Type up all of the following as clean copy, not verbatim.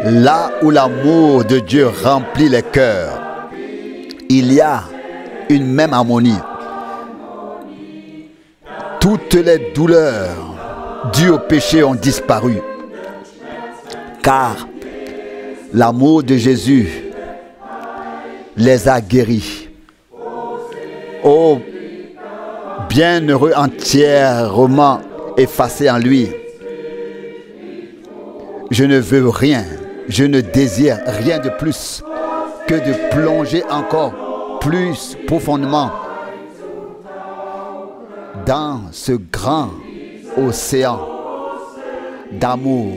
Là où l'amour de Dieu remplit les cœurs, il y a une même harmonie. Toutes les douleurs dues au péché ont disparu, car l'amour de Jésus les a guéris. Oh, bienheureux entièrement effacé en lui. Je ne veux rien, je ne désire rien de plus que de plonger encore plus profondément dans ce grand océan d'amour.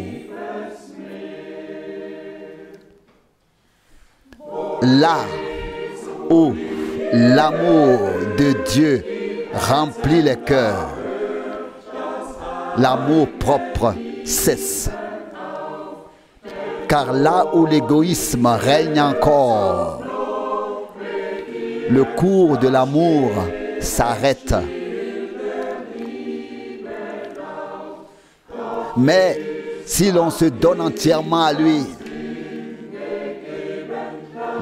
Là où l'amour de Dieu remplit les cœurs, l'amour propre cesse. Car là où l'égoïsme règne encore, le cours de l'amour s'arrête. Mais si l'on se donne entièrement à lui,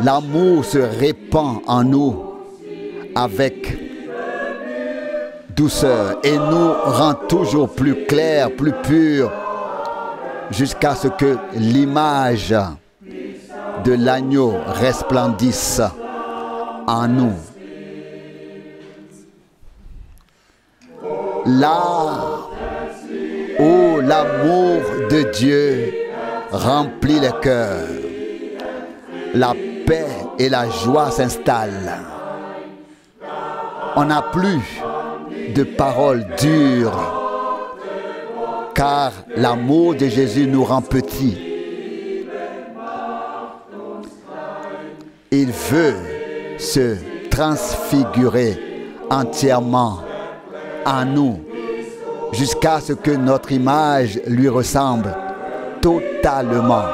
l'amour se répand en nous avec douceur et nous rend toujours plus clairs, plus purs, jusqu'à ce que l'image de l'agneau resplendisse en nous. Là où l'amour de Dieu remplit les cœurs, la paix et la joie s'installent. On n'a plus de paroles dures, car l'amour de Jésus nous rend petits. Il veut se transfigurer entièrement en nous, jusqu'à ce que notre image lui ressemble totalement.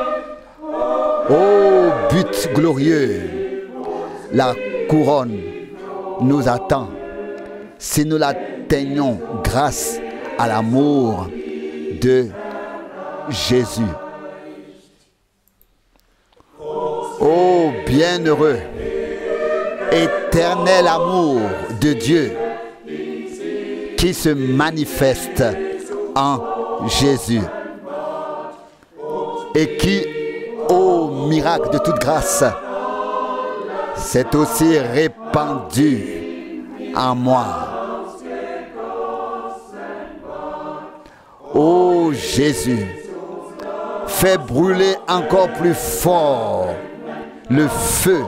Ô but glorieux, la couronne nous attend si nous l'atteignons grâce à l'amour de Jésus. Ô bienheureux, éternel amour de Dieu qui se manifeste en Jésus et qui, ô miracle de toute grâce, s'est aussi répandu en moi. Ô Jésus, fais brûler encore plus fort le feu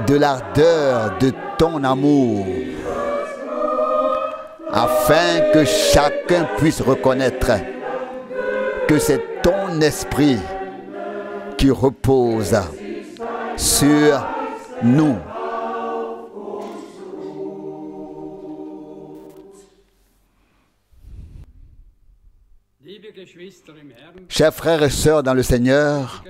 de l'ardeur de ton amour, afin que chacun puisse reconnaître que c'est ton esprit qui repose sur nous. Chers frères et sœurs dans le Seigneur,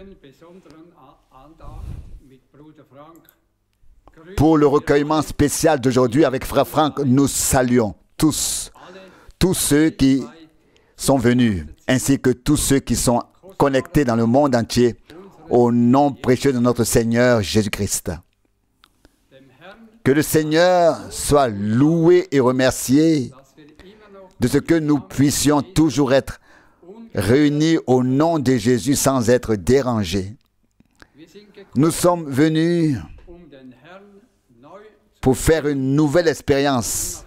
pour le recueillement spécial d'aujourd'hui avec Frère Franck, nous saluons tous ceux qui sont venus, ainsi que tous ceux qui sont connectés dans le monde entier, au nom précieux de notre Seigneur Jésus-Christ. Que le Seigneur soit loué et remercié de ce que nous puissions toujours être réunis au nom de Jésus sans être dérangés. Nous sommes venus pour faire une nouvelle expérience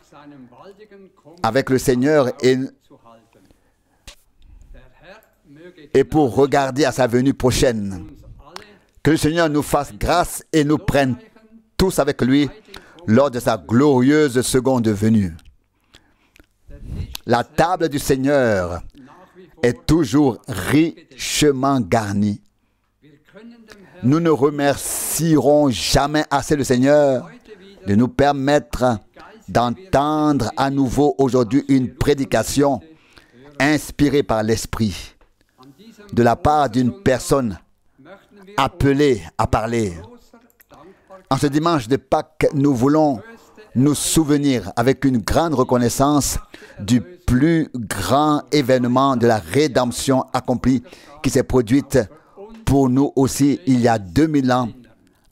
avec le Seigneur et pour regarder à sa venue prochaine. Que le Seigneur nous fasse grâce et nous prenne tous avec lui lors de sa glorieuse seconde venue. La table du Seigneur est toujours richement garnie. Nous ne remercierons jamais assez le Seigneur de nous permettre d'entendre à nouveau aujourd'hui une prédication inspirée par l'Esprit de la part d'une personne appelée à parler. En ce dimanche de Pâques, nous voulons nous souvenir avec une grande reconnaissance du plus grand événement de la rédemption accomplie qui s'est produite pour nous aussi il y a 2000 ans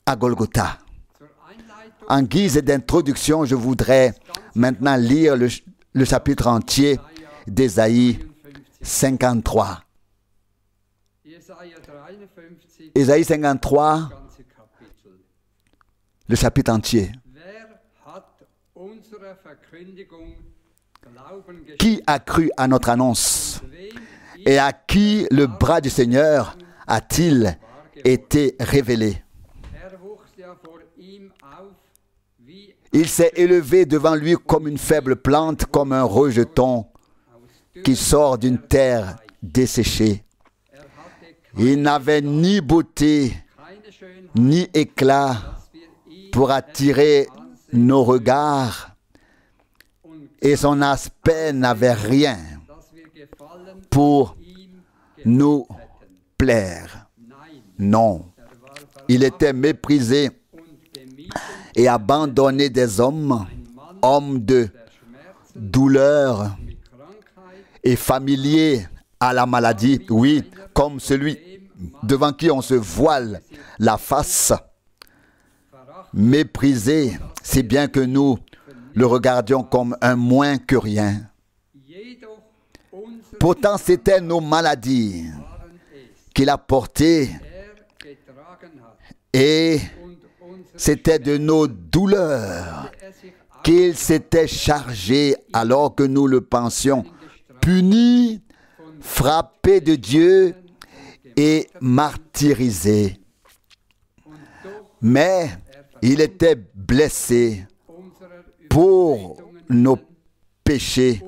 à Golgotha. En guise d'introduction, je voudrais maintenant lire le chapitre entier d'Ésaïe 53. Ésaïe 53, le chapitre entier. Qui a cru à notre annonce? Et à qui le bras du Seigneur a-t-il été révélé? Il s'est élevé devant lui comme une faible plante, comme un rejeton qui sort d'une terre desséchée. Il n'avait ni beauté, ni éclat pour attirer nos regards, et son aspect n'avait rien pour nous plaire. Non, il était méprisé et abandonné des hommes, homme de douleur et familier à la maladie, oui, comme celui devant qui on se voile la face, méprisé, si bien que nous le regardions comme un moins que rien. Pourtant, c'était nos maladies qu'il a portées et c'était de nos douleurs qu'il s'était chargé alors que nous le pensions puni, frappé de Dieu et martyrisé. Mais il était blessé pour nos péchés,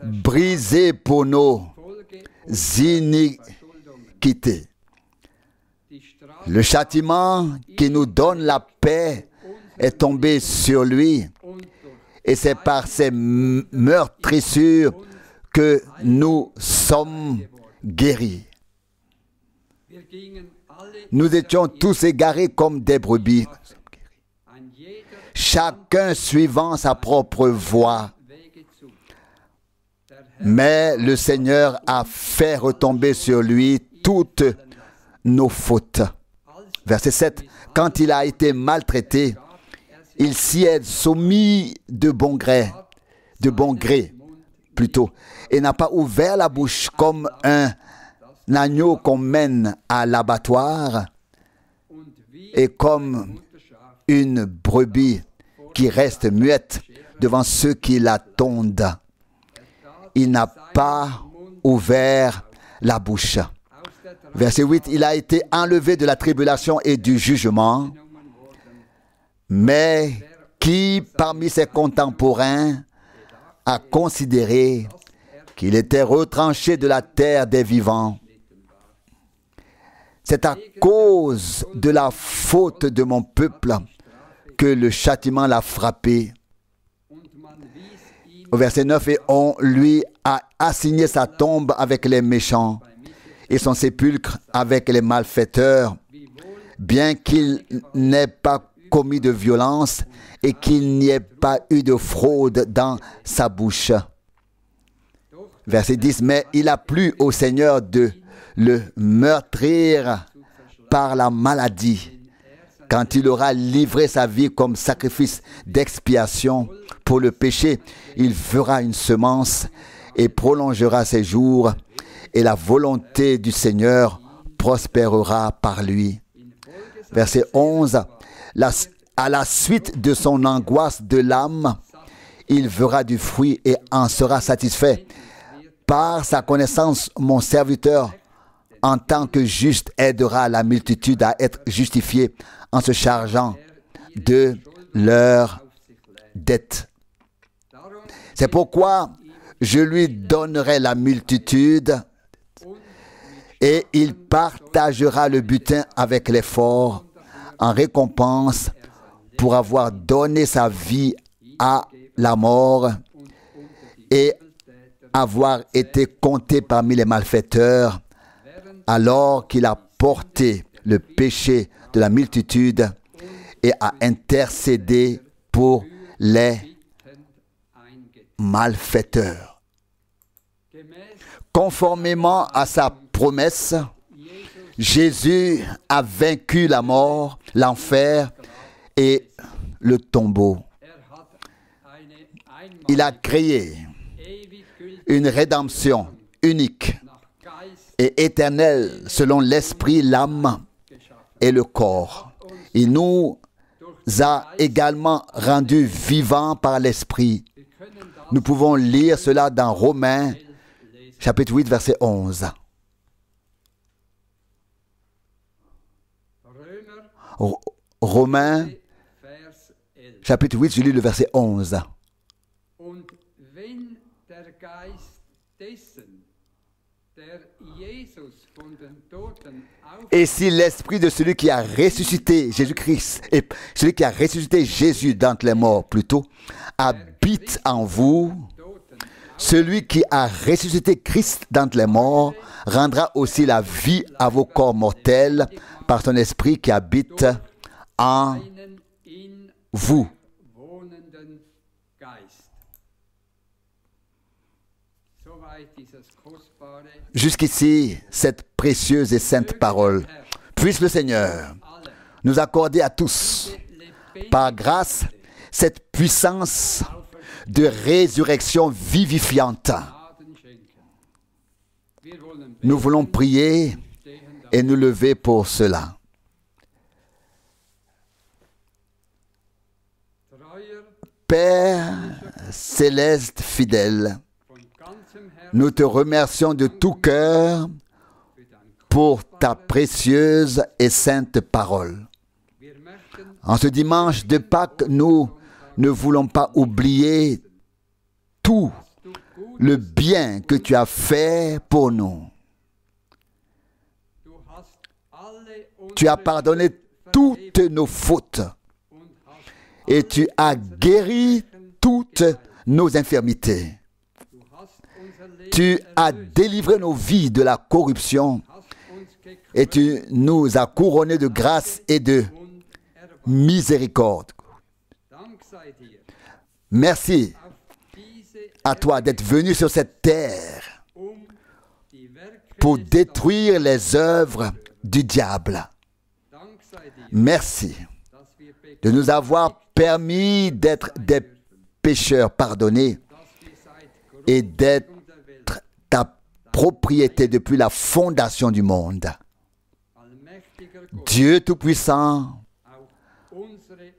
brisé pour nos iniquités. Le châtiment qui nous donne la paix est tombé sur lui, et c'est par ses meurtrissures que nous sommes guéris. Nous étions tous égarés comme des brebis, chacun suivant sa propre voie. Mais le Seigneur a fait retomber sur lui toutes nos fautes. Verset 7. Quand il a été maltraité, il s'y est soumis de bon gré plutôt, et n'a pas ouvert la bouche comme un agneau qu'on mène à l'abattoir et comme une brebis qui reste muette devant ceux qui la tondent. Il n'a pas ouvert la bouche. Verset 8, il a été enlevé de la tribulation et du jugement, mais qui parmi ses contemporains a considéré qu'il était retranché de la terre des vivants. C'est à cause de la faute de mon peuple que le châtiment l'a frappé. Au verset 9, et on lui a assigné sa tombe avec les méchants et son sépulcre avec les malfaiteurs, bien qu'il n'ait pas commis de violence et qu'il n'y ait pas eu de fraude dans sa bouche. Verset 10, mais il a plu au Seigneur de le meurtrir par la maladie, quand il aura livré sa vie comme sacrifice d'expiation pour le péché. Il fera une semence et prolongera ses jours, et la volonté du Seigneur prospérera par lui. Verset 11, à la suite de son angoisse de l'âme, il verra du fruit et en sera satisfait. Par sa connaissance, mon serviteur, en tant que juste, aidera la multitude à être justifiée en se chargeant de leurs dettes. C'est pourquoi je lui donnerai la multitude et il partagera le butin avec les forts en récompense pour avoir donné sa vie à la mort et avoir été compté parmi les malfaiteurs, alors qu'il a porté le péché de la multitude et a intercédé pour les malfaiteurs. Conformément à sa promesse, Jésus a vaincu la mort, l'enfer et le tombeau. Il a créé une rédemption unique et éternelle selon l'esprit, l'âme et le corps. Il nous a également rendus vivants par l'esprit. Nous pouvons lire cela dans Romains, chapitre 8, verset 11. Romains, chapitre 8, je lis le verset 11. Et si l'esprit de celui qui a ressuscité Jésus-Christ, et celui qui a ressuscité Jésus d'entre les morts plutôt, habite en vous, celui qui a ressuscité Christ d'entre les morts rendra aussi la vie à vos corps mortels par son esprit qui habite en vous. Jusqu'ici, cette précieuse et sainte parole. Puisse le Seigneur nous accorder à tous, par grâce, cette puissance de résurrection vivifiante. Nous voulons prier et nous lever pour cela. Père céleste fidèle, nous te remercions de tout cœur pour ta précieuse et sainte parole. En ce dimanche de Pâques, nous ne voulons pas oublier tout le bien que tu as fait pour nous. Tu as pardonné toutes nos fautes et tu as guéri toutes nos infirmités. Tu as délivré nos vies de la corruption et tu nous as couronnés de grâce et de miséricorde. Merci à toi d'être venu sur cette terre pour détruire les œuvres du diable. Merci de nous avoir permis d'être des pécheurs pardonnés et d'être ta propriété depuis la fondation du monde. Dieu Tout-Puissant,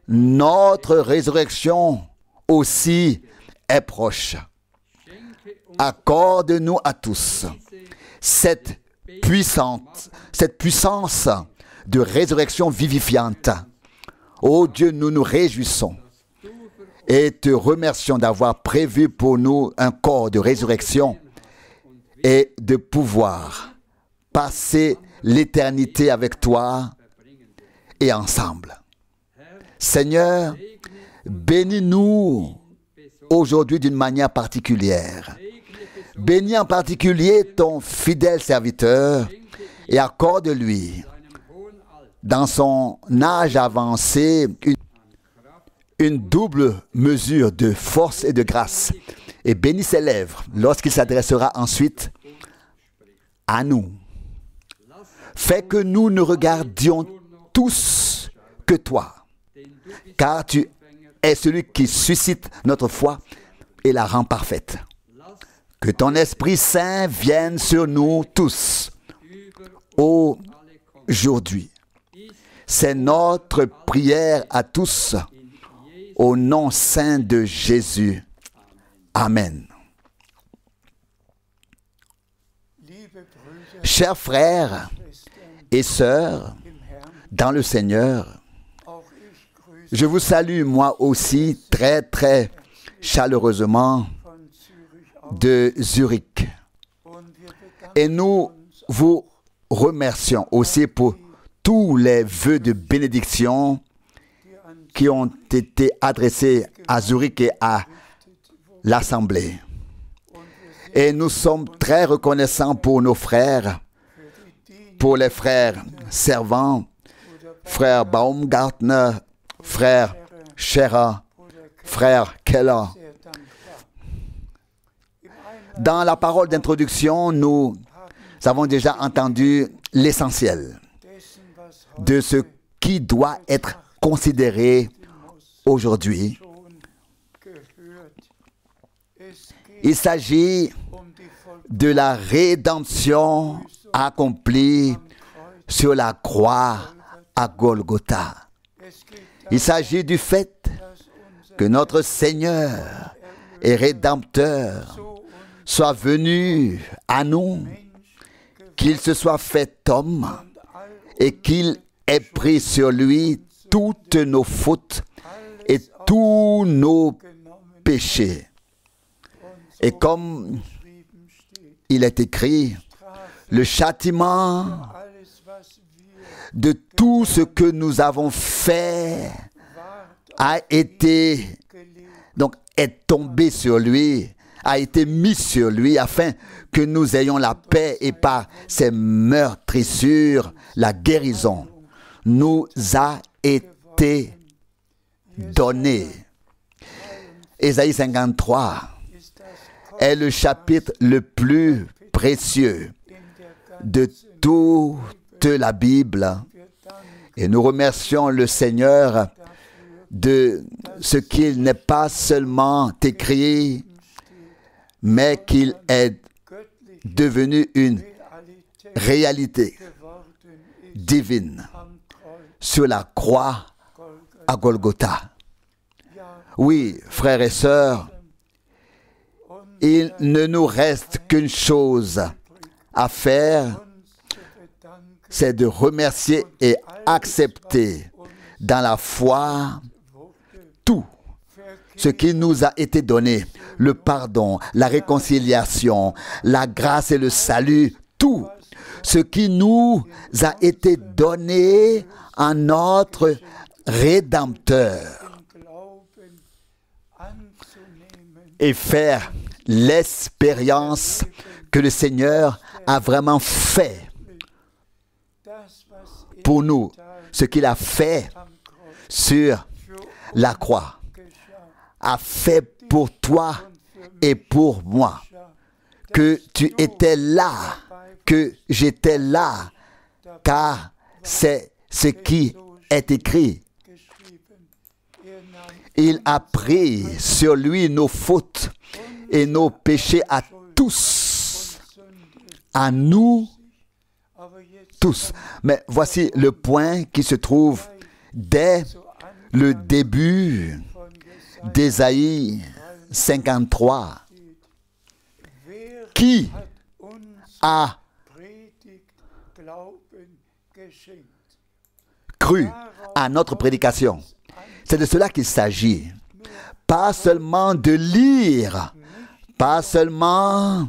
notre résurrection aussi est proche. Accorde-nous à tous cette puissance de résurrection vivifiante. Ô Dieu, nous nous réjouissons et te remercions d'avoir prévu pour nous un corps de résurrection et de pouvoir passer l'éternité avec toi et ensemble. Seigneur, bénis-nous aujourd'hui d'une manière particulière. Bénis en particulier ton fidèle serviteur et accorde-lui, dans son âge avancé, une double mesure de force et de grâce. Et bénis ses lèvres lorsqu'il s'adressera ensuite à nous. Fais que nous ne regardions tous que toi, car tu es celui qui suscite notre foi et la rend parfaite. Que ton Esprit Saint vienne sur nous tous aujourd'hui. C'est notre prière à tous, au nom saint de Jésus. Amen. Chers frères et sœurs dans le Seigneur, je vous salue moi aussi très très chaleureusement de Zurich. Et nous vous remercions aussi pour tous les vœux de bénédiction qui ont été adressés à Zurich et à l'Assemblée. Et nous sommes très reconnaissants pour nos frères, pour les frères servants, frère Baumgartner, frère Scherer, frère Keller. Dans la parole d'introduction, nous avons déjà entendu l'essentiel de ce qui doit être considéré aujourd'hui. Il s'agit de la rédemption accomplie sur la croix à Golgotha. Il s'agit du fait que notre Seigneur et Rédempteur soit venu à nous, qu'il se soit fait homme et qu'il ait pris sur lui toutes nos fautes et tous nos péchés. Et comme il est écrit, le châtiment de tout ce que nous avons fait a été, donc est tombé sur lui, a été mis sur lui afin que nous ayons la paix et par ses meurtrissures, la guérison nous a été donnée. Ésaïe 53 est le chapitre le plus précieux de toute la Bible. Et nous remercions le Seigneur de ce qu'il n'est pas seulement écrit, mais qu'il est devenu une réalité divine sur la croix à Golgotha. Oui, frères et sœurs, il ne nous reste qu'une chose à faire, c'est de remercier et accepter dans la foi tout ce qui nous a été donné, le pardon, la réconciliation, la grâce et le salut, tout ce qui nous a été donné en notre Rédempteur, et faire l'expérience que le Seigneur a vraiment fait pour nous, ce qu'il a fait sur la croix, a fait pour toi et pour moi, que tu étais là, que j'étais là, car c'est ce qui est écrit. Il a pris sur lui nos fautes et nos péchés à tous, à nous tous. Mais voici le point qui se trouve dès le début d'Ésaïe 53. Qui a cru à notre prédication? C'est de cela qu'il s'agit. Pas seulement de lire, pas seulement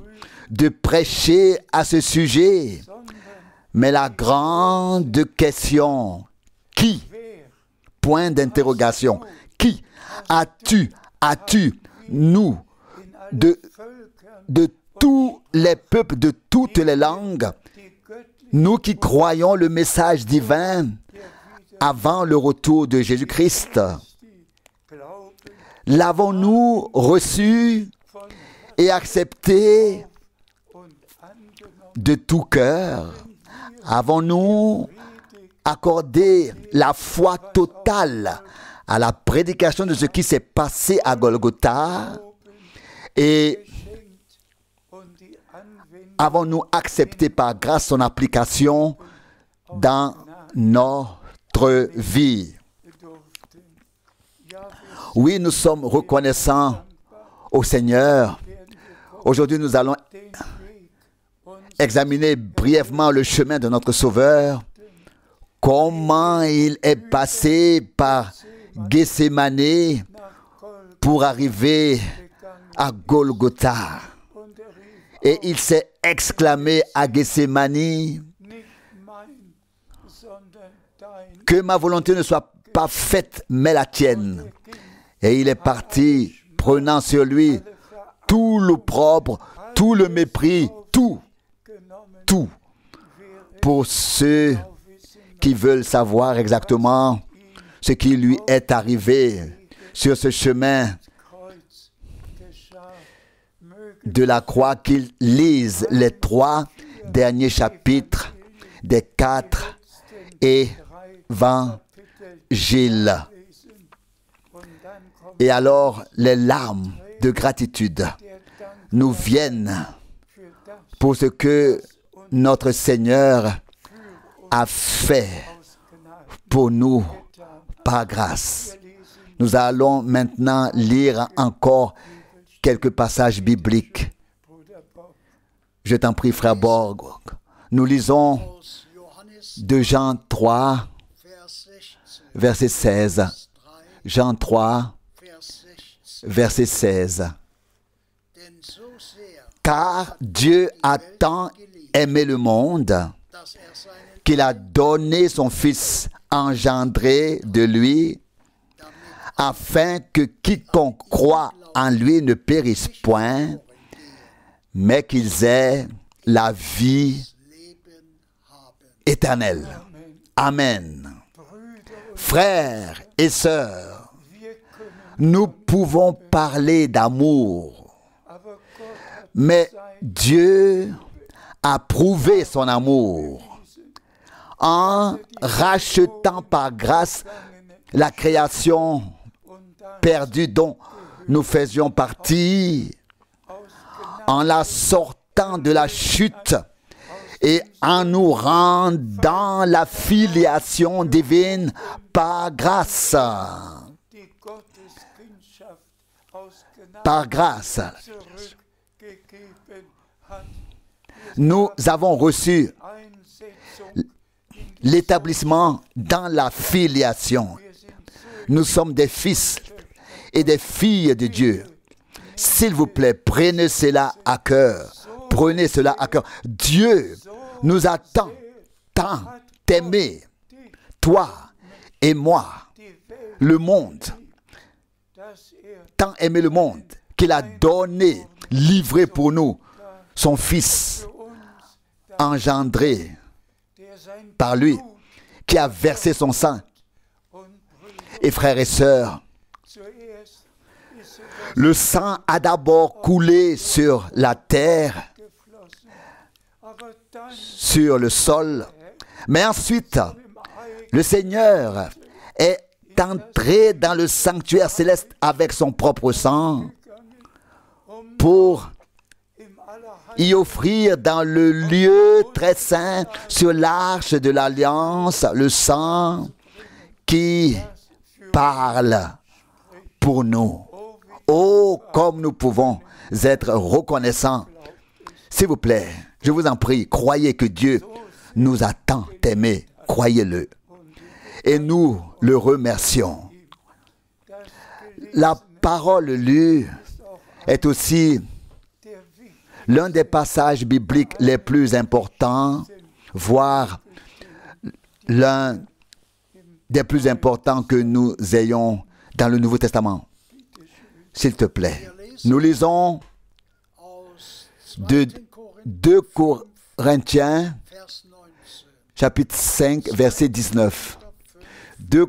de prêcher à ce sujet, mais la grande question, qui? Point d'interrogation. Qui? As-tu, nous, de tous les peuples, de toutes les langues, nous qui croyons le message divin avant le retour de Jésus-Christ, l'avons-nous reçu et accepté de tout cœur? Avons-nous accordé la foi totale à la prédication de ce qui s'est passé à Golgotha? Et avons-nous accepté par grâce son application dans notre vie? Oui, nous sommes reconnaissants au Seigneur. Aujourd'hui, nous allons examiner brièvement le chemin de notre Sauveur, comment il est passé par Gethsémani pour arriver à Golgotha. Et il s'est exclamé à Gethsémani, que ma volonté ne soit pas faite, mais la tienne. Et il est parti, prenant sur lui tout l'opprobre, tout le mépris, tout, pour ceux qui veulent savoir exactement ce qui lui est arrivé, sur ce chemin de la croix, qu'il lise les 3 derniers chapitres des 4 évangiles. Et alors, les larmes de gratitude nous viennent pour ce que notre Seigneur a fait pour nous par grâce. Nous allons maintenant lire encore quelques passages bibliques. Je t'en prie, frère Borg. Nous lisons de Jean 3, verset 16. Jean 3, verset 16. Car Dieu a tant aimé le monde qu'il a donné son Fils engendré de lui, afin que quiconque croit en lui ne périsse point, mais qu'ils aient la vie éternelle. Amen. Frères et sœurs, nous pouvons parler d'amour, mais Dieu a prouvé son amour en rachetant par grâce la création perdue dont nous faisions partie, en la sortant de la chute et en nous rendant la filiation divine par grâce. Par grâce. Nous avons reçu l'établissement dans la filiation. Nous sommes des fils et des filles de Dieu. S'il vous plaît, prenez cela à cœur. Prenez cela à cœur. Dieu nous a tant aimé, toi et moi, le monde, tant aimé le monde, qu'il a donné, livré pour nous, son Fils engendré par lui, qui a versé son sang. Et frères et sœurs, le sang a d'abord coulé sur la terre, sur le sol, mais ensuite, le Seigneur est entré dans le sanctuaire céleste avec son propre sang pour y offrir dans le lieu très saint, sur l'arche de l'alliance, le sang qui parle pour nous. Oh, comme nous pouvons être reconnaissants. S'il vous plaît, je vous en prie, croyez que Dieu nous a tant aimés. Croyez-le. Et nous le remercions. La parole lue est aussi l'un des passages bibliques les plus importants, voire l'un des plus importants que nous ayons dans le Nouveau Testament. S'il te plaît, nous lisons de 2 Corinthiens, chapitre 5, verset 19. 2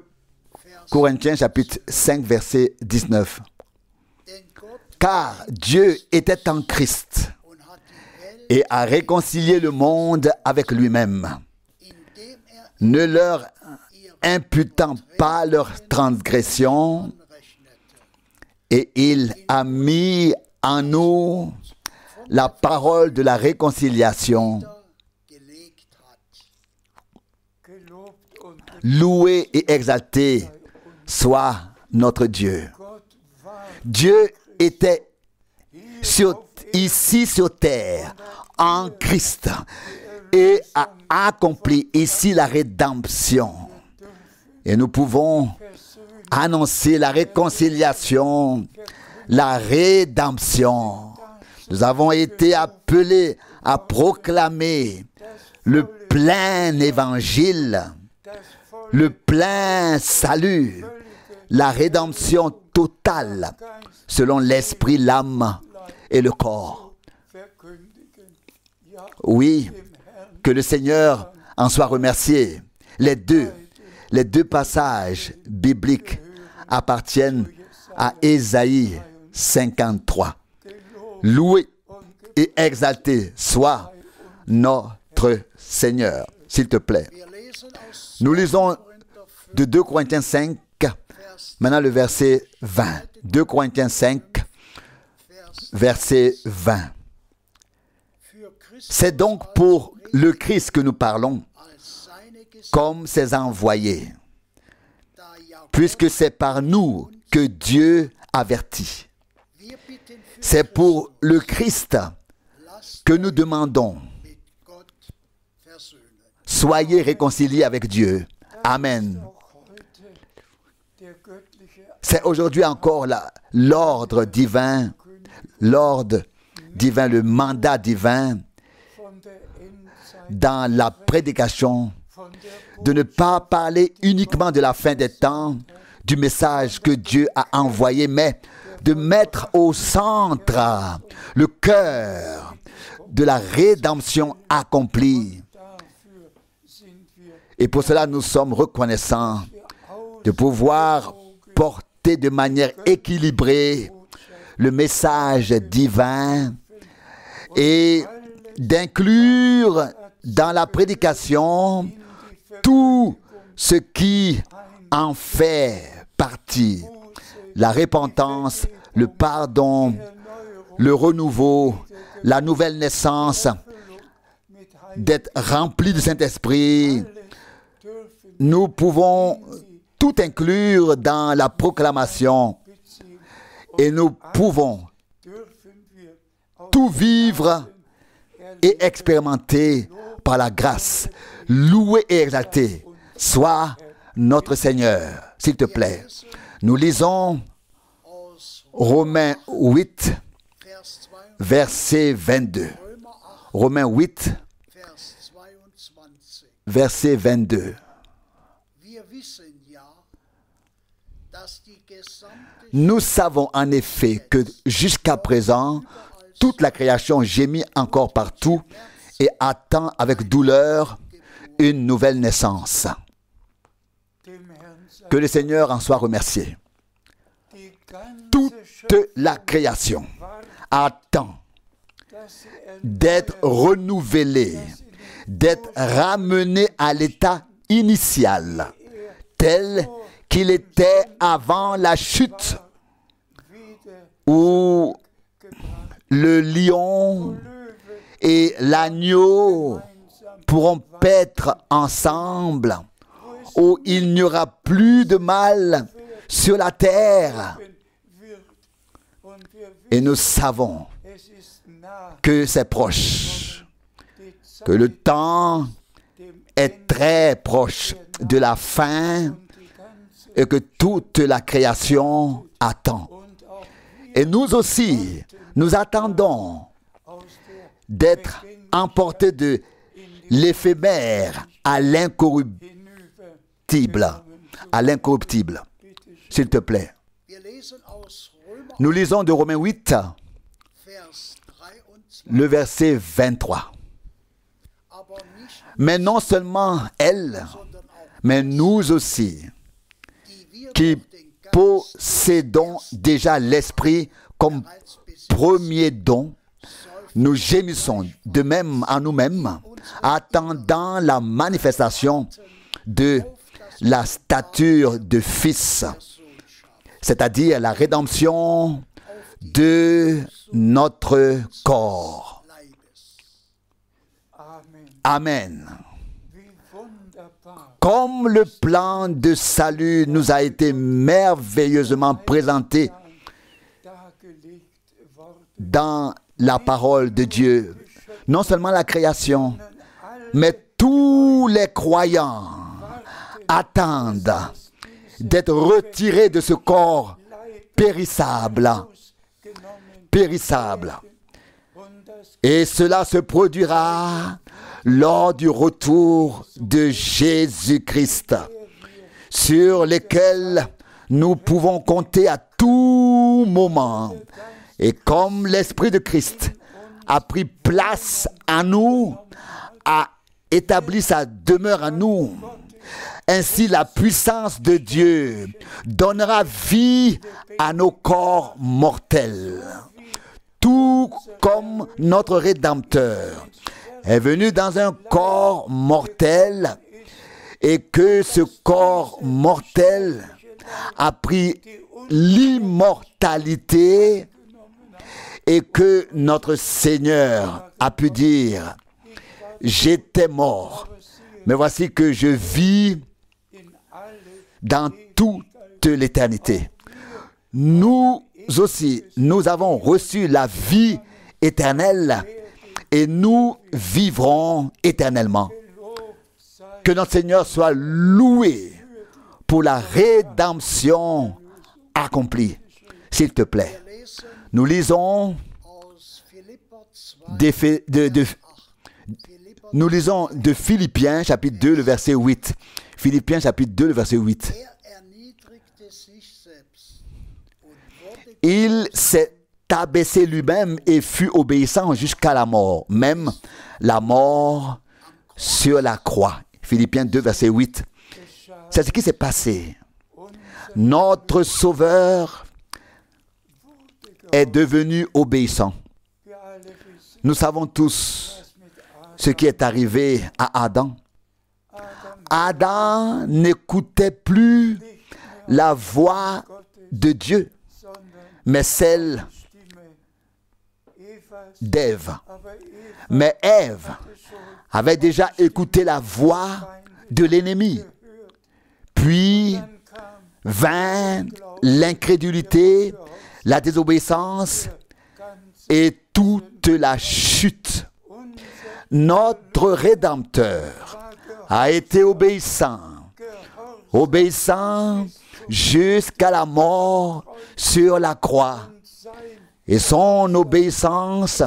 Corinthiens, chapitre 5, verset 19. Car Dieu était en Christ et a réconcilié le monde avec lui-même, ne leur imputant pas leurs transgressions, et il a mis en nous la parole de la réconciliation. Loué et exalté soit notre Dieu. Dieu était ici sur terre, en Christ, et a accompli ici la rédemption. Et nous pouvons annoncer la réconciliation, la rédemption. Nous avons été appelés à proclamer le plein évangile, le plein salut, la rédemption totale selon l'esprit, l'âme et le corps. Oui, que le Seigneur en soit remercié. Les deux passages bibliques appartiennent à Ésaïe 53. Loué et exalté soit notre Seigneur, s'il te plaît. Nous lisons de 2 Corinthiens 5, maintenant le verset 20. 2 Corinthiens 5, verset 20. C'est donc pour le Christ que nous parlons, comme ses envoyés, puisque c'est par nous que Dieu avertit. C'est pour le Christ que nous demandons. Soyez réconciliés avec Dieu. Amen. C'est aujourd'hui encore l'ordre divin, le mandat divin dans la prédication, de ne pas parler uniquement de la fin des temps, du message que Dieu a envoyé, mais de mettre au centre le cœur de la rédemption accomplie. Et pour cela, nous sommes reconnaissants de pouvoir porter de manière équilibrée le message divin et d'inclure dans la prédication tout ce qui en fait partie. La repentance, le pardon, le renouveau, la nouvelle naissance, d'être rempli du Saint-Esprit. Nous pouvons tout inclure dans la proclamation et nous pouvons tout vivre et expérimenter par la grâce. Loué et exalté soit notre Seigneur, s'il te plaît. Nous lisons Romains 8, verset 22. Romains 8, verset 22. Nous savons en effet que jusqu'à présent, toute la création gémit encore partout et attend avec douleur une nouvelle naissance. Que le Seigneur en soit remercié. Toute la création attend d'être renouvelée, d'être ramenée à l'état initial, tel qu'il était avant la chute, où le lion et l'agneau pourront paître ensemble, où il n'y aura plus de mal sur la terre. Et nous savons que c'est proche, que le temps est très proche de la fin et que toute la création attend. Et nous aussi, nous attendons d'être emportés de l'éphémère à l'incorruptible. À l'incorruptible. S'il te plaît. Nous lisons de Romains 8, le verset 23. Mais non seulement elle, mais nous aussi, qui possédons déjà l'Esprit comme premier don, nous gémissons de même en nous-mêmes, attendant la manifestation de la stature de Fils, c'est-à-dire la rédemption de notre corps. Amen. Comme le plan de salut nous a été merveilleusement présenté dans la parole de Dieu, non seulement la création, mais tous les croyants attendent d'être retirés de ce corps périssable. Et cela se produira lors du retour de Jésus-Christ, sur lequel nous pouvons compter à tout moment. Et comme l'Esprit de Christ a pris place en nous, a établi sa demeure en nous, Ainsi, la puissance de Dieu donnera vie à nos corps mortels, tout comme notre Rédempteur est venu dans un corps mortel et que ce corps mortel a pris l'immortalité et que notre Seigneur a pu dire: j'étais mort, mais voici que je vis dans toute l'éternité. Nous aussi, nous avons reçu la vie éternelle et nous vivrons éternellement. Que notre Seigneur soit loué pour la rédemption accomplie. S'il te plaît, nous lisons de Philippiens chapitre 2, le verset 8. Philippiens chapitre 2, le verset 8. Il s'est abaissé lui-même et fut obéissant jusqu'à la mort, même la mort sur la croix. Philippiens 2, verset 8. C'est ce qui s'est passé. Notre Sauveur est devenu obéissant. Nous savons tous ce qui est arrivé à Adam. Adam n'écoutait plus la voix de Dieu, mais celle d'Ève. Mais Ève avait déjà écouté la voix de l'ennemi. Puis vint l'incrédulité, la désobéissance et toute la chute. Notre Rédempteur a été obéissant jusqu'à la mort sur la croix. Et son obéissance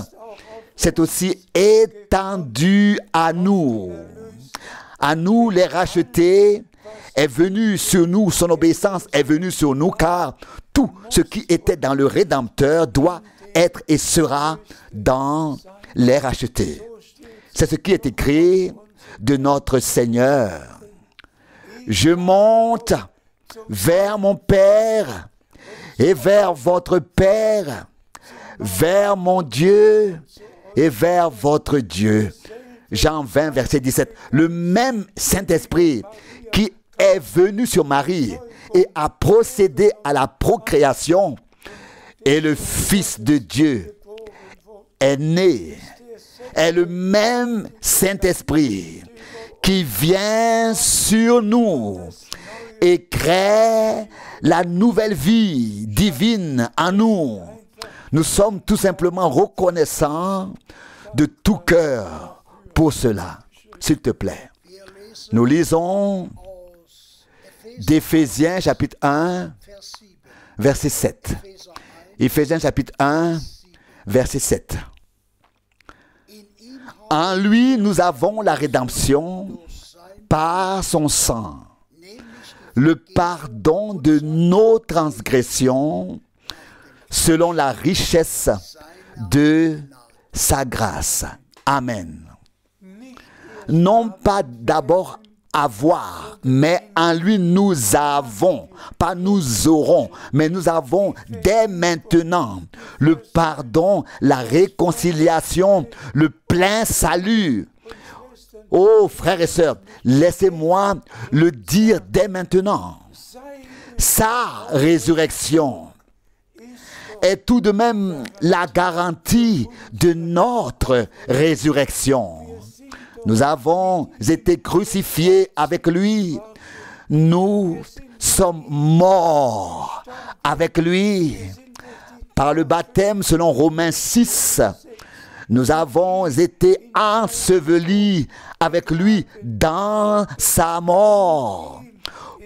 s'est aussi étendue à nous. À nous les rachetés est venue sur nous, son obéissance est venue sur nous, car tout ce qui était dans le Rédempteur doit être et sera dans les rachetés. C'est ce qui est écrit de notre Seigneur. Je monte vers mon Père et vers votre Père, vers mon Dieu et vers votre Dieu. Jean 20, verset 17. Le même Saint-Esprit qui est venu sur Marie et a procédé à la procréation, et le Fils de Dieu est né, est le même Saint-Esprit qui vient sur nous et crée la nouvelle vie divine en nous. Nous sommes tout simplement reconnaissants de tout cœur pour cela. S'il te plaît, nous lisons d'Éphésiens chapitre 1, verset 7. Éphésiens chapitre 1, verset 7. En lui, nous avons la rédemption par son sang, le pardon de nos transgressions, selon la richesse de sa grâce. Amen. Non pas d'abord avoir, mais en lui nous avons, pas nous aurons, mais nous avons dès maintenant le pardon, la réconciliation, le plein salut. Oh frères et sœurs, laissez-moi le dire dès maintenant. Sa résurrection est tout de même la garantie de notre résurrection. Nous avons été crucifiés avec lui. Nous sommes morts avec lui. Par le baptême, selon Romains 6, nous avons été ensevelis avec lui dans sa mort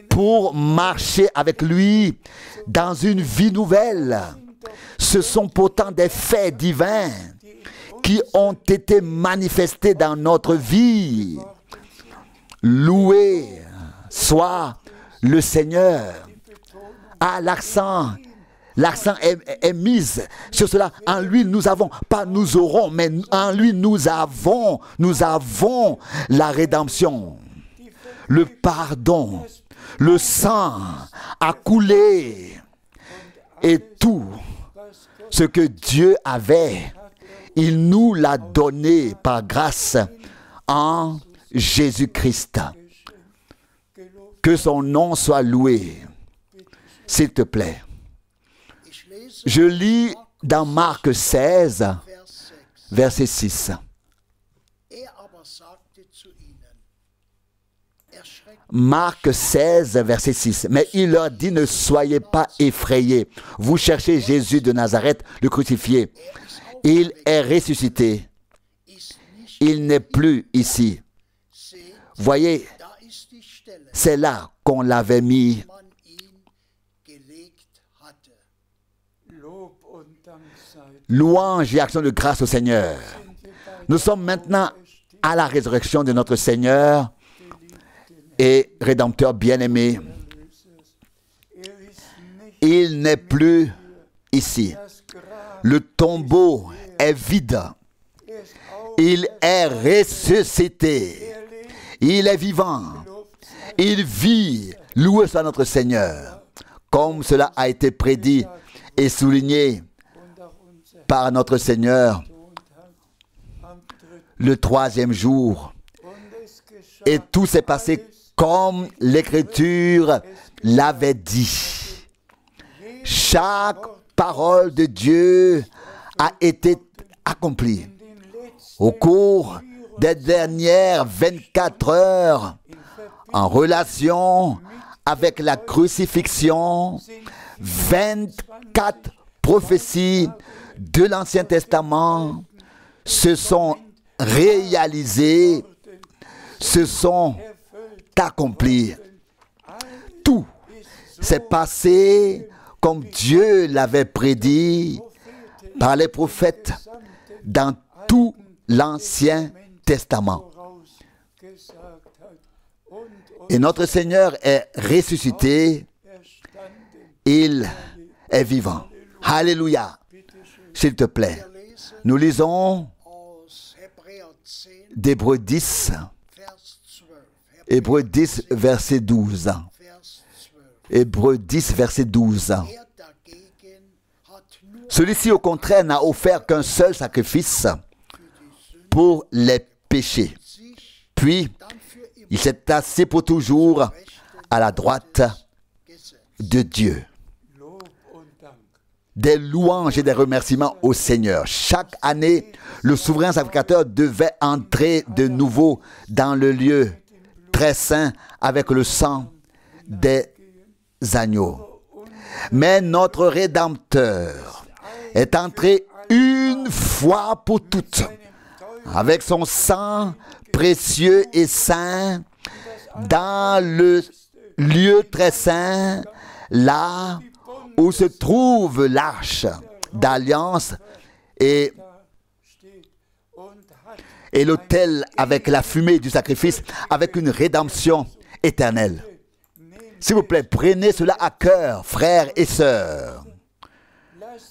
pour marcher avec lui dans une vie nouvelle. Ce sont pourtant des faits divins qui ont été manifestés dans notre vie. Loué soit le Seigneur. Ah, l'accent est mis sur cela. En lui nous avons, pas nous aurons, mais en lui nous avons la rédemption. le pardon, le sang a coulé et tout ce que Dieu avait, il nous l'a donné par grâce en Jésus-Christ. Que son nom soit loué, s'il te plaît. Je lis dans Marc 16, verset 6. Marc 16, verset 6. Mais il leur dit, ne soyez pas effrayés. Vous cherchez Jésus de Nazareth, le crucifié. Il est ressuscité. Il n'est plus ici. Voyez, c'est là qu'on l'avait mis. Louange et action de grâce au Seigneur. Nous sommes maintenant à la résurrection de notre Seigneur et Rédempteur bien-aimé. Il n'est plus ici. Le tombeau est vide. Il est ressuscité. Il est vivant. Il vit. Loué soit notre Seigneur. Comme cela a été prédit et souligné par notre Seigneur le 3e jour. Et tout s'est passé comme l'Écriture l'avait dit. Chaque parole de Dieu a été accomplie. Au cours des dernières 24 heures, en relation avec la crucifixion, 24 prophéties de l'Ancien Testament se sont réalisées, se sont accomplies. Tout s'est passé comme Dieu l'avait prédit par les prophètes dans tout l'Ancien Testament. Et notre Seigneur est ressuscité. Il est vivant. Alléluia. S'il te plaît. Nous lisons d'Hébreux 10. Hébreux 10, verset 12. Hébreux 10, verset 12. Celui-ci, au contraire, n'a offert qu'un seul sacrifice pour les péchés. Puis, il s'est assis pour toujours à la droite de Dieu. Des louanges et des remerciements au Seigneur. Chaque année, le souverain sacrificateur devait entrer de nouveau dans le lieu très saint avec le sang des agneaux. Mais notre Rédempteur est entré une fois pour toutes avec son sang précieux et saint dans le lieu très saint, là où se trouve l'arche d'alliance et l'autel avec la fumée du sacrifice, avec une rédemption éternelle. S'il vous plaît, prenez cela à cœur, frères et sœurs.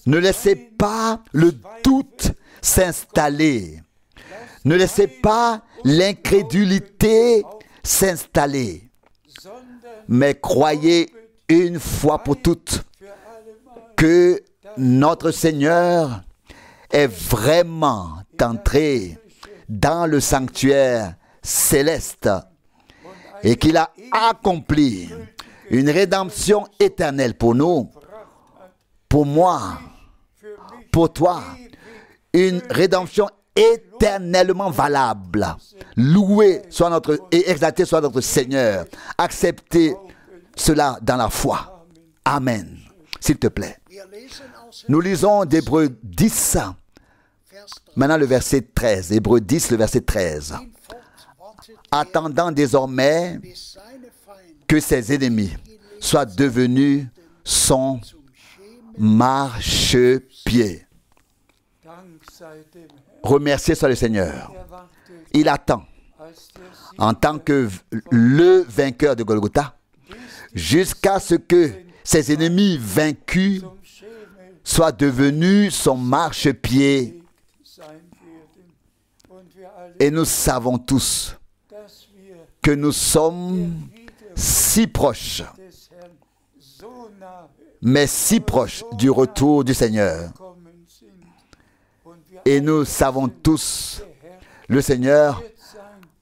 Ne laissez pas le doute s'installer. Ne laissez pas l'incrédulité s'installer. Mais croyez une fois pour toutes que notre Seigneur est vraiment entré dans le sanctuaire céleste et qu'il a accompli une rédemption éternelle pour nous, pour moi, pour toi, une rédemption éternellement valable. Loué soit notre et exalté soit notre Seigneur. Acceptez cela dans la foi. Amen. S'il te plaît. Nous lisons d'Hébreux 10. Maintenant le verset 13. Hébreux 10, le verset 13. Attendant désormais que ses ennemis soient devenus son marchepied. Remerciez soit le Seigneur. Il attend, en tant que le vainqueur de Golgotha, jusqu'à ce que ses ennemis vaincus soient devenus son marchepied. Et nous savons tous que nous sommes si proches, mais si proches du retour du Seigneur. Et nous savons tous, le Seigneur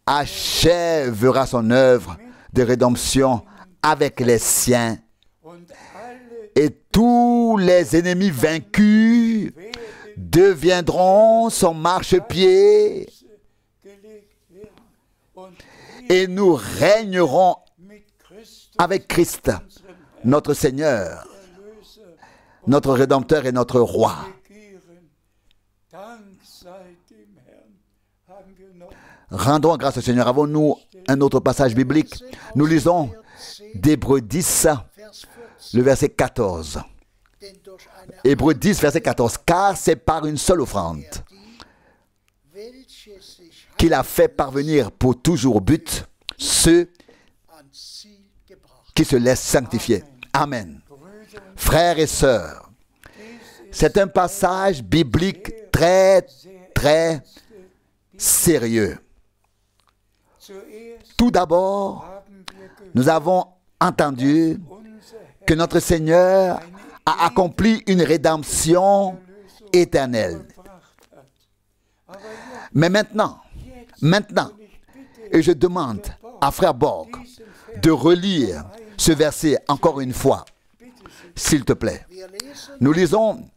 achèvera son œuvre de rédemption avec les siens. Et tous les ennemis vaincus deviendront son marchepied. Et nous régnerons avec Christ, notre Seigneur, notre Rédempteur et notre Roi. Rendons grâce au Seigneur. Avons-nous un autre passage biblique? Nous lisons d'Hébreux 10, le verset 14. Hébreux 10, verset 14. Car c'est par une seule offrande qu'il a fait parvenir pour toujours au but ceux qui se laissent sanctifier. Amen. Frères et sœurs, c'est un passage biblique très, très sérieux. Tout d'abord, nous avons entendu que notre Seigneur a accompli une rédemption éternelle. Mais maintenant, et je demande à Frère Borg de relire ce verset encore une fois, s'il te plaît. Nous lisons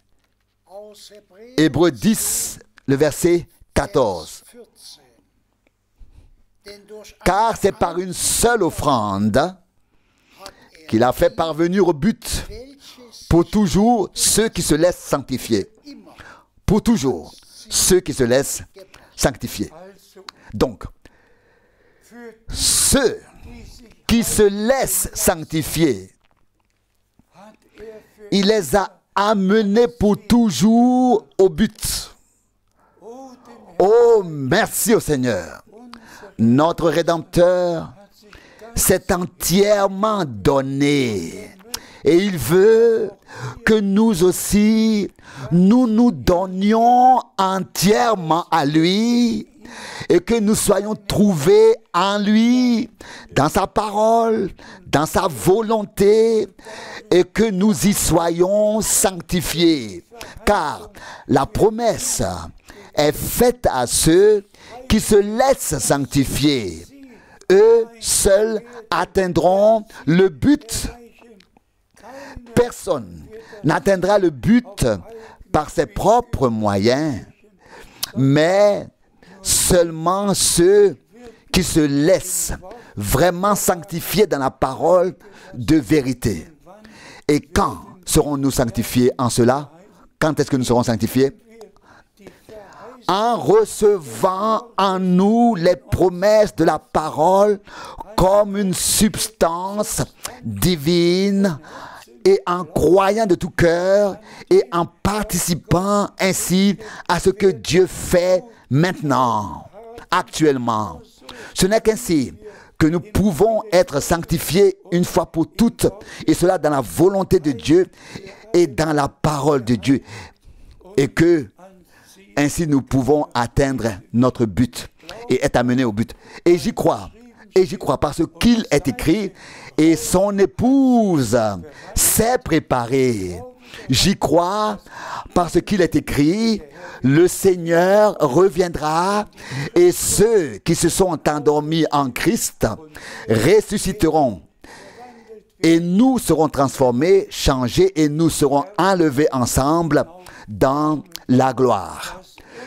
Hébreux 10, le verset 14. Car c'est par une seule offrande qu'il a fait parvenir au but pour toujours ceux qui se laissent sanctifier. Pour toujours ceux qui se laissent sanctifier. Donc, ceux qui se laissent sanctifier, il les a amenés pour toujours au but. Oh, merci au Seigneur. Notre Rédempteur s'est entièrement donné. Et il veut que nous aussi, nous donnions entièrement à lui et que nous soyons trouvés en lui, dans sa parole, dans sa volonté, et que nous y soyons sanctifiés. Car la promesse est faite à ceux qui se laissent sanctifier. Eux seuls atteindront le but. Personne n'atteindra le but par ses propres moyens, mais seulement ceux qui se laissent vraiment sanctifier dans la parole de vérité. Et quand serons-nous sanctifiés en cela? Quand est-ce que nous serons sanctifiés? En recevant en nous les promesses de la parole comme une substance divine, et en croyant de tout cœur et en participant ainsi à ce que Dieu fait maintenant, actuellement. Ce n'est qu'ainsi que nous pouvons être sanctifiés une fois pour toutes, et cela dans la volonté de Dieu et dans la parole de Dieu, et que ainsi nous pouvons atteindre notre but et être amenés au but. Et j'y crois parce qu'il est écrit, et son épouse s'est préparée. J'y crois parce qu'il est écrit, le Seigneur reviendra et ceux qui se sont endormis en Christ ressusciteront. Et nous serons transformés, changés, et nous serons enlevés ensemble dans la gloire.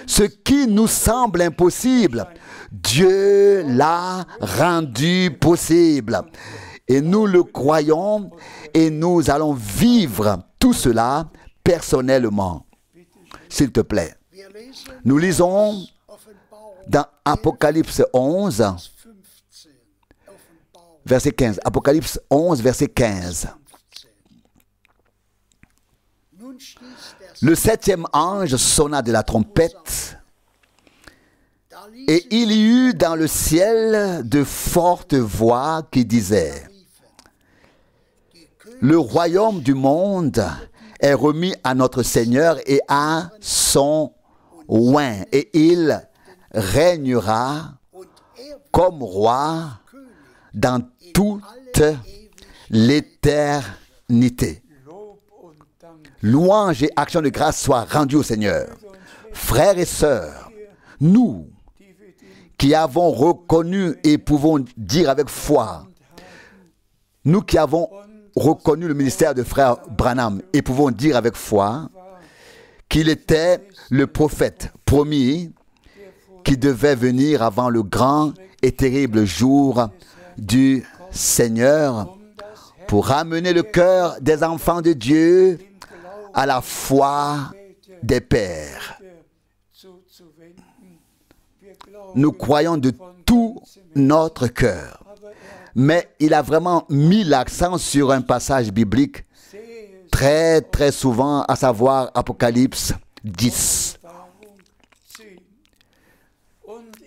Ce qui nous semble impossible, Dieu l'a rendu possible. Et nous le croyons et nous allons vivre tout cela personnellement. S'il te plaît. Nous lisons dans Apocalypse 11, verset 15. Apocalypse 11, verset 15. Le septième ange sonna de la trompette, et il y eut dans le ciel de fortes voix qui disaient: le royaume du monde est remis à notre Seigneur et à son oint, et il régnera comme roi dans toute l'éternité. Louange et action de grâce soient rendues au Seigneur. Frères et sœurs, nous qui avons reconnu et pouvons dire avec foi, nous qui avons reconnu le ministère de frère Branham et pouvons dire avec foi qu'il était le prophète promis qui devait venir avant le grand et terrible jour du Seigneur pour ramener le cœur des enfants de Dieu à la foi des pères. Nous croyons de tout notre cœur. Mais il a vraiment mis l'accent sur un passage biblique très très souvent, à savoir Apocalypse 10.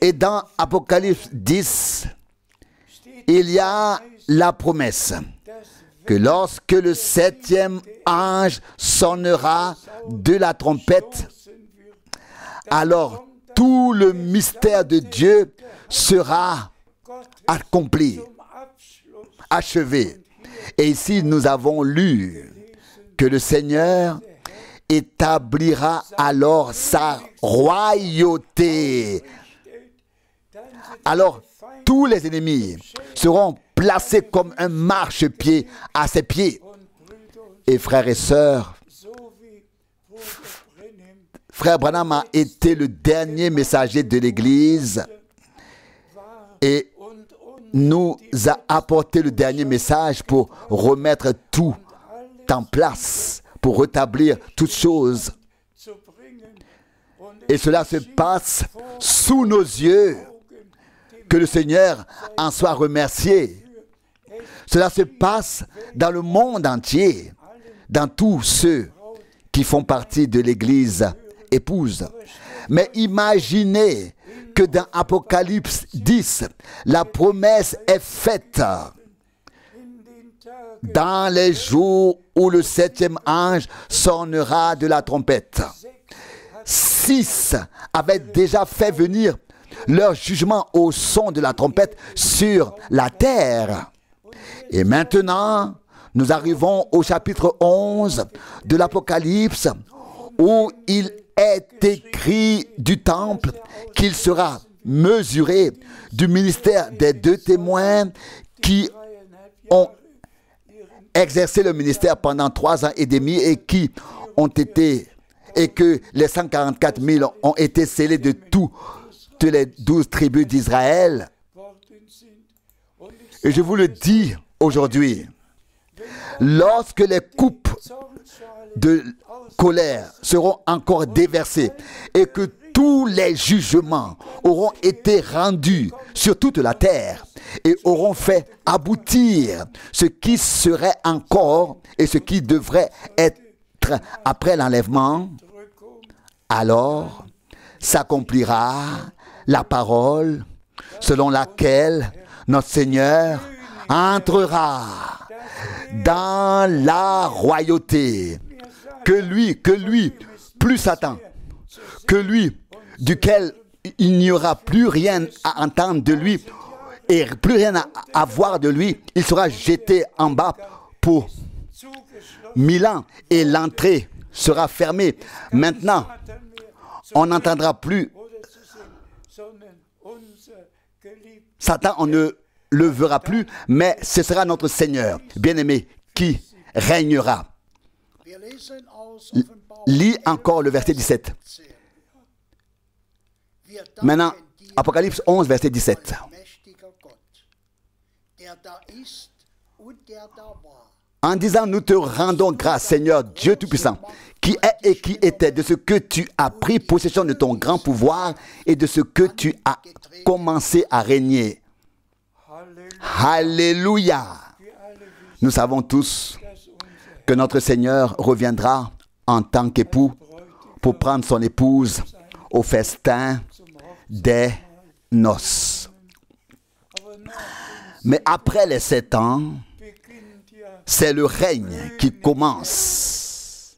Et dans Apocalypse 10, il y a la promesse que lorsque le 7e ange sonnera de la trompette, alors tout le mystère de Dieu sera accompli, achevé. Et ici, nous avons lu que le Seigneur établira alors sa royauté. Alors, tous les ennemis seront placés comme un marchepied à ses pieds. Et frères et sœurs, Frère Branham a été le dernier messager de l'Église et nous a apporté le dernier message pour remettre tout en place, pour rétablir toutes choses. Et cela se passe sous nos yeux. Que le Seigneur en soit remercié. Cela se passe dans le monde entier, dans tous ceux qui font partie de l'Église épouse. Mais imaginez que dans Apocalypse 10, la promesse est faite. Dans les jours où le 7e ange sonnera de la trompette. 6 avaient déjà fait venir leur jugement au son de la trompette sur la terre. Et maintenant, nous arrivons au chapitre 11 de l'Apocalypse où il est écrit du temple qu'il sera mesuré du ministère des 2 témoins qui ont exercé le ministère pendant 3 ans et demi et qui ont été, et que les 144 000 ont été scellés de toutes les 12 tribus d'Israël. Et je vous le dis aujourd'hui, lorsque les coupes de colère seront encore déversées et que tous les jugements auront été rendus sur toute la terre et auront fait aboutir ce qui serait encore et ce qui devrait être après l'enlèvement, alors s'accomplira la parole selon laquelle notre Seigneur entrera dans la royauté. Que lui, plus Satan, que lui, duquel il n'y aura plus rien à entendre de lui et plus rien à voir de lui, il sera jeté en bas pour 1000 ans et l'entrée sera fermée. Maintenant, on n'entendra plus Satan, on ne le verra plus, mais ce sera notre Seigneur, bien-aimé, qui régnera. Lis encore le verset 17. Maintenant, Apocalypse 11, verset 17. En disant, nous te rendons grâce, Seigneur Dieu Tout-Puissant, qui est et qui était, de ce que tu as pris possession de ton grand pouvoir et de ce que tu as commencé à régner. Alléluia. Nous savons tous que notre Seigneur reviendra en tant qu'époux pour prendre son épouse au festin des noces. Mais après les 7 ans, c'est le règne qui commence.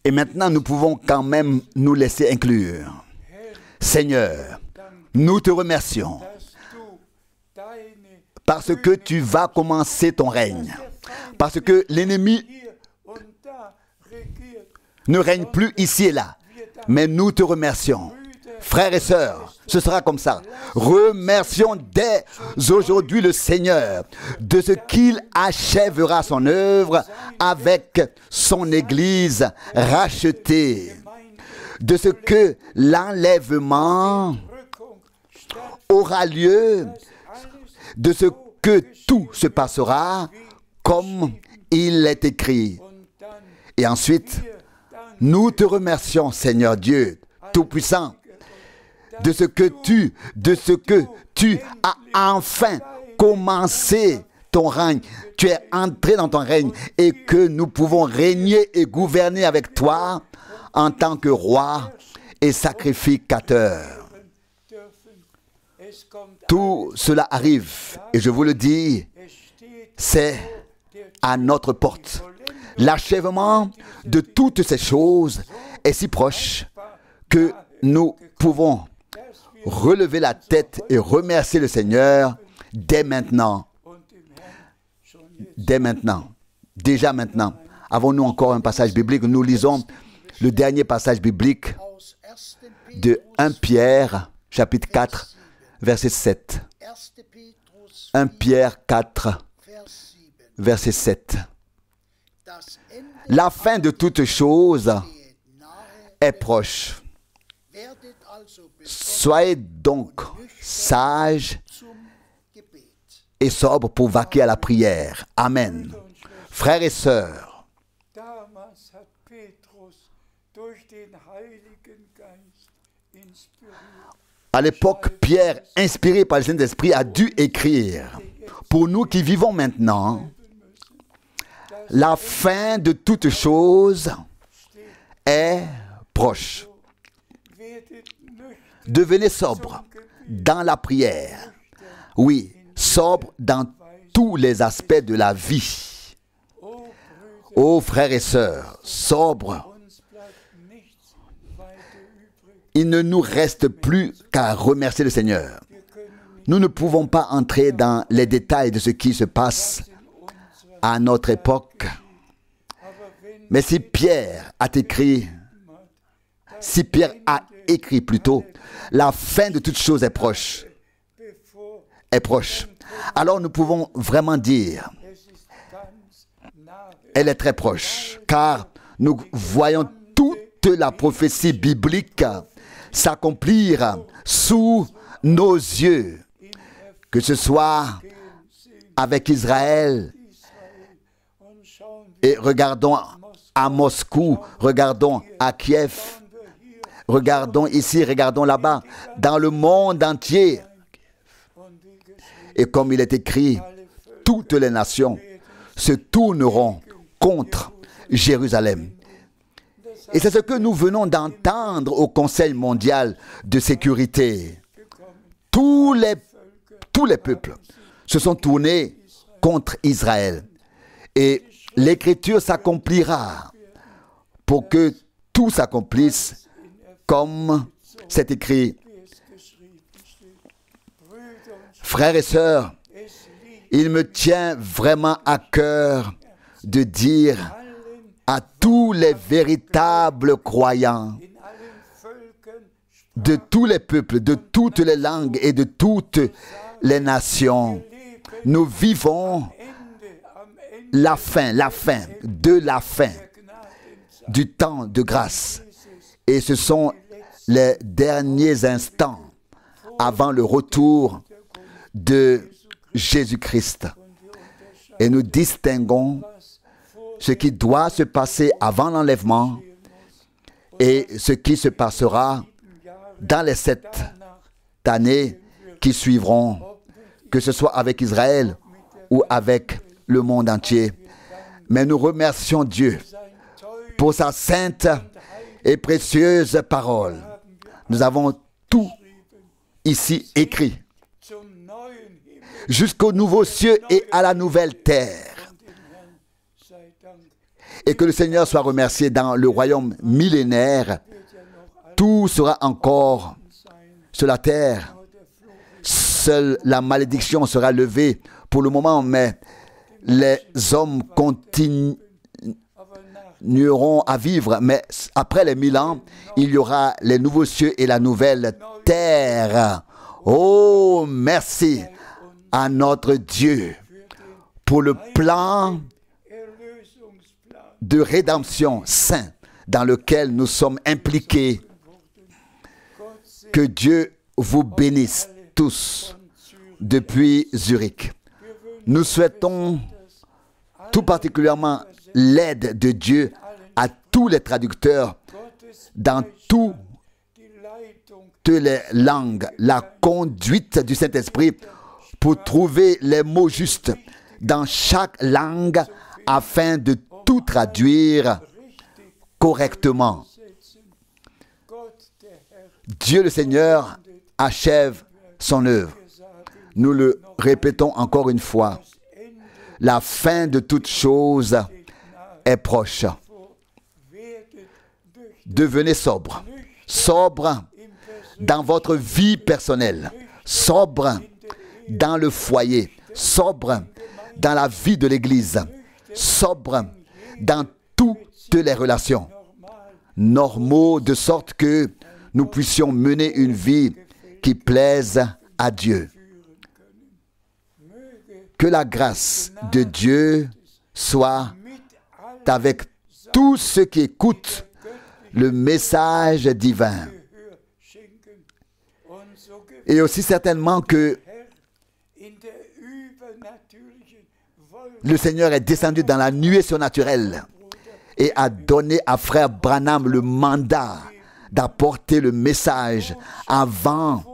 Et maintenant, nous pouvons quand même nous laisser inclure. Seigneur, nous te remercions Parce que tu vas commencer ton règne. Parce que l'ennemi ne règne plus ici et là. Mais nous te remercions. Frères et sœurs, ce sera comme ça. Remercions dès aujourd'hui le Seigneur de ce qu'il achèvera son œuvre avec son Église rachetée. De ce que l'enlèvement aura lieu, de ce que tout se passera comme il est écrit. Et ensuite, nous te remercions, Seigneur Dieu Tout-Puissant, de ce que tu as enfin commencé ton règne. Tu es entré dans ton règne et que nous pouvons régner et gouverner avec toi en tant que roi et sacrificateur. Tout cela arrive, et je vous le dis, c'est à notre porte. L'achèvement de toutes ces choses est si proche que nous pouvons relever la tête et remercier le Seigneur dès maintenant. Dès maintenant. Déjà maintenant. Avons-nous encore un passage biblique? Nous lisons le dernier passage biblique de 1 Pierre, chapitre 4, verset 7. 1 Pierre 4, verset 7. La fin de toutes choses est proche. Soyez donc sages et sobres pour vaquer à la prière. Amen. Frères et sœurs, à l'époque, Pierre, inspiré par le Saint-Esprit, a dû écrire. Pour nous qui vivons maintenant, la fin de toutes choses est proche. Devenez sobre dans la prière. Oui, sobre dans tous les aspects de la vie. Ô frères et sœurs, sobre. Il ne nous reste plus qu'à remercier le Seigneur. Nous ne pouvons pas entrer dans les détails de ce qui se passe à notre époque. Mais si Pierre a écrit plutôt, la fin de toutes choses est proche. Est proche. Alors nous pouvons vraiment dire, elle est très proche, car nous voyons toute la prophétie biblique s'accomplir sous nos yeux, que ce soit avec Israël, et regardons à Moscou, regardons à Kiev, regardons ici, regardons là-bas, dans le monde entier. Et comme il est écrit, toutes les nations se tourneront contre Jérusalem. Et c'est ce que nous venons d'entendre au Conseil mondial de sécurité. Tous les peuples se sont tournés contre Israël. Et l'Écriture s'accomplira pour que tout s'accomplisse comme c'est écrit. Frères et sœurs, il me tient vraiment à cœur de dire à tous les véritables croyants de tous les peuples, de toutes les langues et de toutes les nations, nous vivons la fin du temps de grâce. Et ce sont les derniers instants avant le retour de Jésus-Christ. Et nous distinguons ce qui doit se passer avant l'enlèvement et ce qui se passera dans les 7 années qui suivront, que ce soit avec Israël ou avec le monde entier. Mais nous remercions Dieu pour sa sainte et précieuse parole. Nous avons tout ici écrit, jusqu'au nouveau cieux et à la nouvelle terre. Et que le Seigneur soit remercié dans le royaume millénaire. Tout sera encore sur la terre. Seule la malédiction sera levée pour le moment, mais les hommes continueront à vivre. Mais après les 1000 ans, il y aura les nouveaux cieux et la nouvelle terre. Oh, merci à notre Dieu pour le plan de rédemption saint dans lequel nous sommes impliqués. Que Dieu vous bénisse tous depuis Zurich. Nous souhaitons tout particulièrement l'aide de Dieu à tous les traducteurs dans toutes les langues, la conduite du Saint-Esprit pour trouver les mots justes dans chaque langue afin de tout traduire correctement. Dieu le Seigneur achève son œuvre. Nous le répétons encore une fois. La fin de toute chose est proche. Devenez sobre. Sobre dans votre vie personnelle. Sobre dans le foyer. Sobre dans la vie de l'Église. Sobre dans toutes les relations. Normaux de sorte que nous puissions mener une vie qui plaise à Dieu. Que la grâce de Dieu soit avec tous ceux qui écoutent le message divin. Et aussi certainement que le Seigneur est descendu dans la nuée surnaturelle et a donné à frère Branham le mandat d'apporter le message avant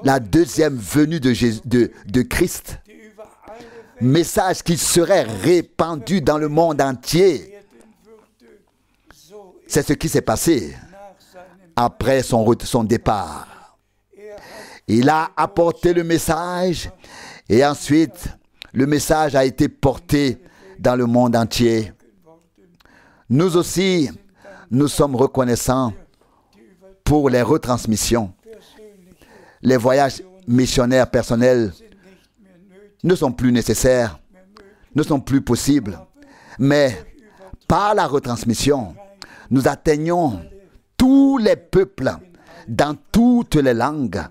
la deuxième venue de Christ. Message qui serait répandu dans le monde entier. C'est ce qui s'est passé après son départ. Il a apporté le message et ensuite le message a été porté dans le monde entier. Nous aussi, nous sommes reconnaissants pour les retransmissions. Les voyages missionnaires personnels ne sont plus nécessaires, ne sont plus possibles. Mais par la retransmission, nous atteignons tous les peuples dans toutes les langues,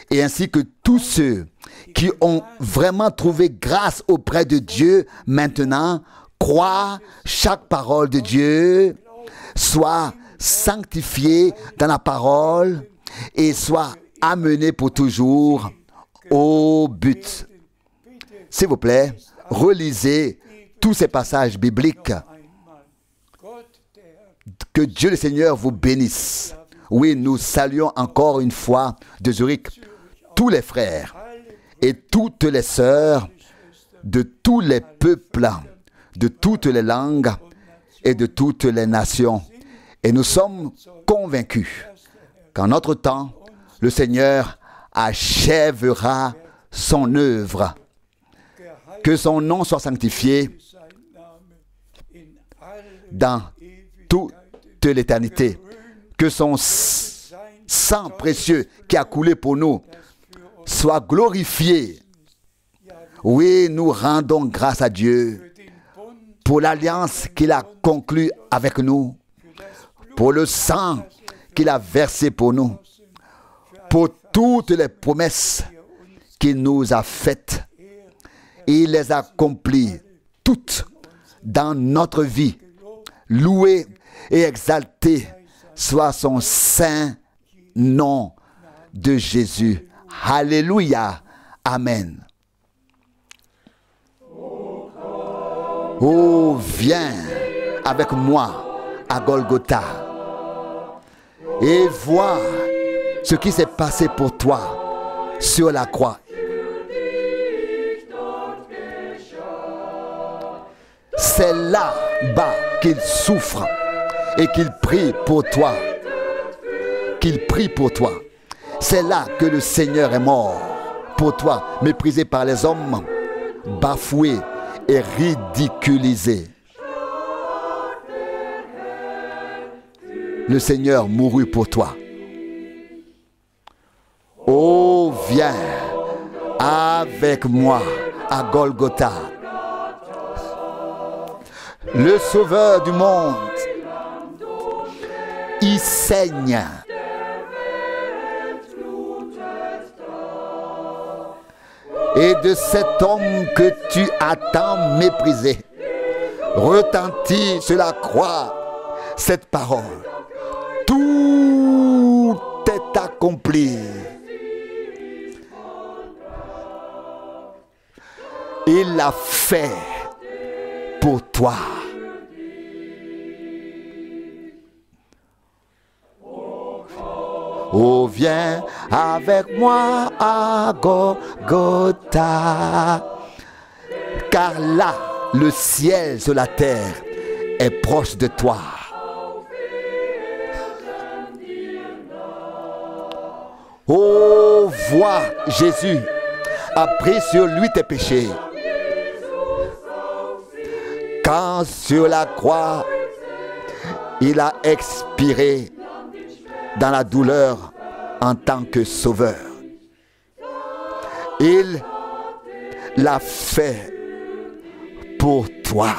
et ainsi que tous ceux qui ont vraiment trouvé grâce auprès de Dieu maintenant croient chaque parole de Dieu, soient sanctifiés dans la parole et soient amenés pour toujours au but. S'il vous plaît, relisez tous ces passages bibliques. Que Dieu le Seigneur vous bénisse. Oui, nous saluons encore une fois de Zurich tous les frères et toutes les sœurs de tous les peuples, de toutes les langues et de toutes les nations. Et nous sommes convaincus qu'en notre temps, le Seigneur achèvera son œuvre. Que son nom soit sanctifié dans toute l'éternité. Que son sang précieux qui a coulé pour nous soit glorifié. Oui, nous rendons grâce à Dieu pour l'alliance qu'il a conclue avec nous, pour le sang qu'il a versé pour nous, pour toutes les promesses qu'il nous a faites. Il les a accomplies toutes dans notre vie. Loué et exalté soit son saint nom de Jésus. Alléluia. Amen. Oh, viens avec moi à Golgotha et vois ce qui s'est passé pour toi sur la croix. C'est là-bas qu'il souffre et qu'il prie pour toi. Qu'il prie pour toi. C'est là que le Seigneur est mort pour toi, méprisé par les hommes, bafoué et ridiculisé. Le Seigneur mourut pour toi. Oh, viens avec moi à Golgotha. Le Sauveur du monde, il saigne. Et de cet homme que tu as tant méprisé, retentit sur la croix cette parole. Tout est accompli. Il l'a fait pour toi. Oh, viens avec moi à Golgotha, car là, le ciel sur la terre est proche de toi. Oh, vois, Jésus a pris sur lui tes péchés. Quand sur la croix, il a expiré dans la douleur en tant que sauveur. Il l'a fait pour toi.